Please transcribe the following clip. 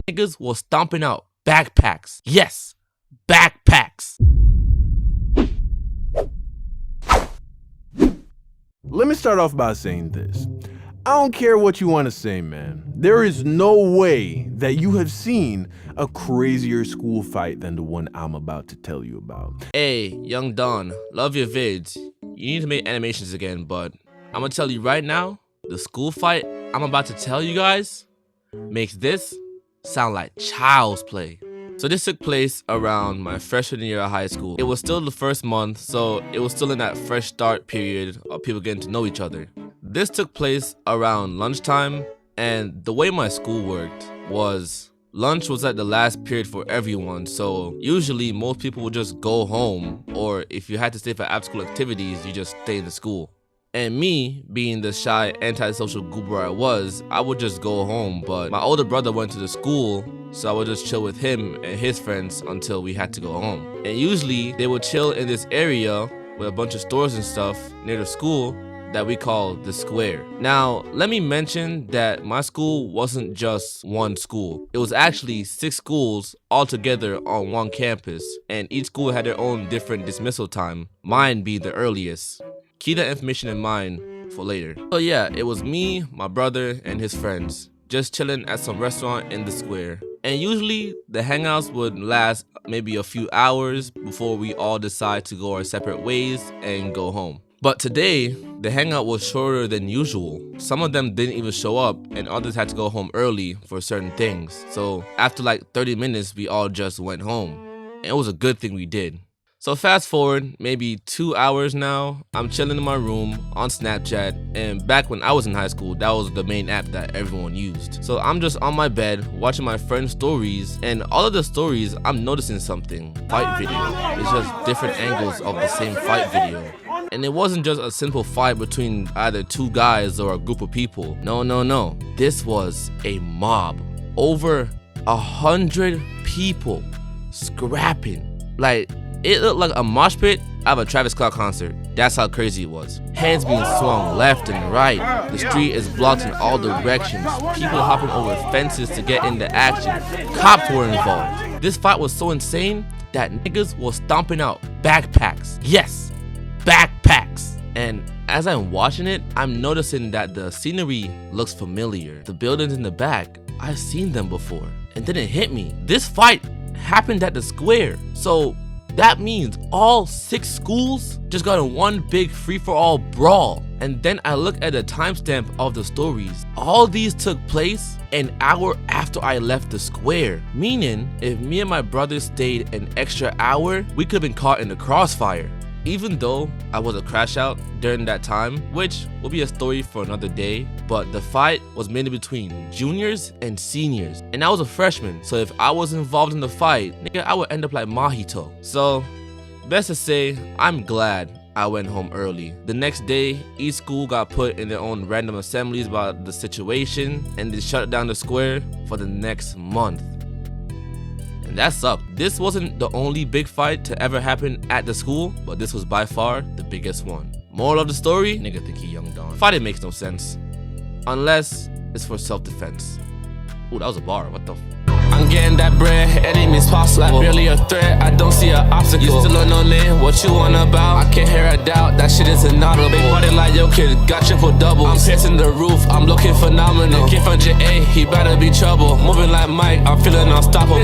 niggas was stomping out backpacks. Yes, backpacks. Let me start off by saying this. I don't care what you want to say, man. There is no way that you have seen a crazier school fight than the one I'm about to tell you about. Hey, Young Don, love your vids. You need to make animations again, but I'm gonna tell you right now, the school fight I'm about to tell you guys makes this sound like child's play. So this took place around my freshman year of high school. It was still the first month, so it was still in that fresh start period of people getting to know each other. This took place around lunchtime, and the way my school worked was lunch was at the last period for everyone, so usually most people would just go home, or if you had to stay for after-school activities, you just stay in the school. And me, being the shy, antisocial goober I was, I would just go home, but my older brother went to the school, so I would just chill with him and his friends until we had to go home. And usually, they would chill in this area with a bunch of stores and stuff near the school that we call the square. Now, let me mention that my school wasn't just one school. It was actually 6 schools all together on one campus, and each school had their own different dismissal time, mine being the earliest. Keep that information in mind for later. So yeah, it was me, my brother, and his friends, just chilling at some restaurant in the square. And usually, the hangouts would last maybe a few hours before we all decide to go our separate ways and go home. But today, the hangout was shorter than usual. Some of them didn't even show up, and others had to go home early for certain things. So after like 30 minutes, we all just went home. And it was a good thing we did. So fast forward maybe 2 hours now, I'm chilling in my room on Snapchat, and back when I was in high school, that was the main app that everyone used. So I'm just on my bed watching my friends' stories, and all of the stories, I'm noticing something. Fight video. It's just different angles of the same fight video. And it wasn't just a simple fight between either 2 guys or a group of people. No. This was a mob. Over 100 people scrapping. Like, it looked like a mosh pit out of a Travis Scott concert. That's how crazy it was. Hands being swung left and right. The street is blocked in all directions. People hopping over fences to get into action. Cops were involved. This fight was so insane that niggas was stomping out backpacks. Yes, backpacks. And as I'm watching it, I'm noticing that the scenery looks familiar. The buildings in the back, I've seen them before. And then it hit me. This fight happened at the square. So that means all 6 schools just got in one big free-for-all brawl. And then I look at the timestamp of the stories. All these took place an hour after I left the square. Meaning, if me and my brother stayed an extra hour, we could have been caught in the crossfire. Even though I was a crash out during that time, which will be a story for another day, but the fight was mainly between juniors and seniors. And I was a freshman, so if I was involved in the fight, nigga, I would end up like Mahito. So, best to say, I'm glad I went home early. The next day, each school got put in their own random assemblies about the situation, and they shut down the square for the next month. And that sucked. This wasn't the only big fight to ever happen at the school, but this was by far the biggest one. Moral of the story, nigga think he Young Don. Fighting makes no sense. Unless it's for self-defense. Ooh, that was a bar, what the f. I'm getting that bread, enemies possible. Barely a threat, I don't see an obstacle. You still don't know name, what you want about? I can't hear a doubt, that shit is inaudible. Big body like your kid, got triple double. I'm piercing the roof, I'm looking phenomenal. Kid from JA, he better be trouble. Moving like Mike, I'm feeling unstoppable.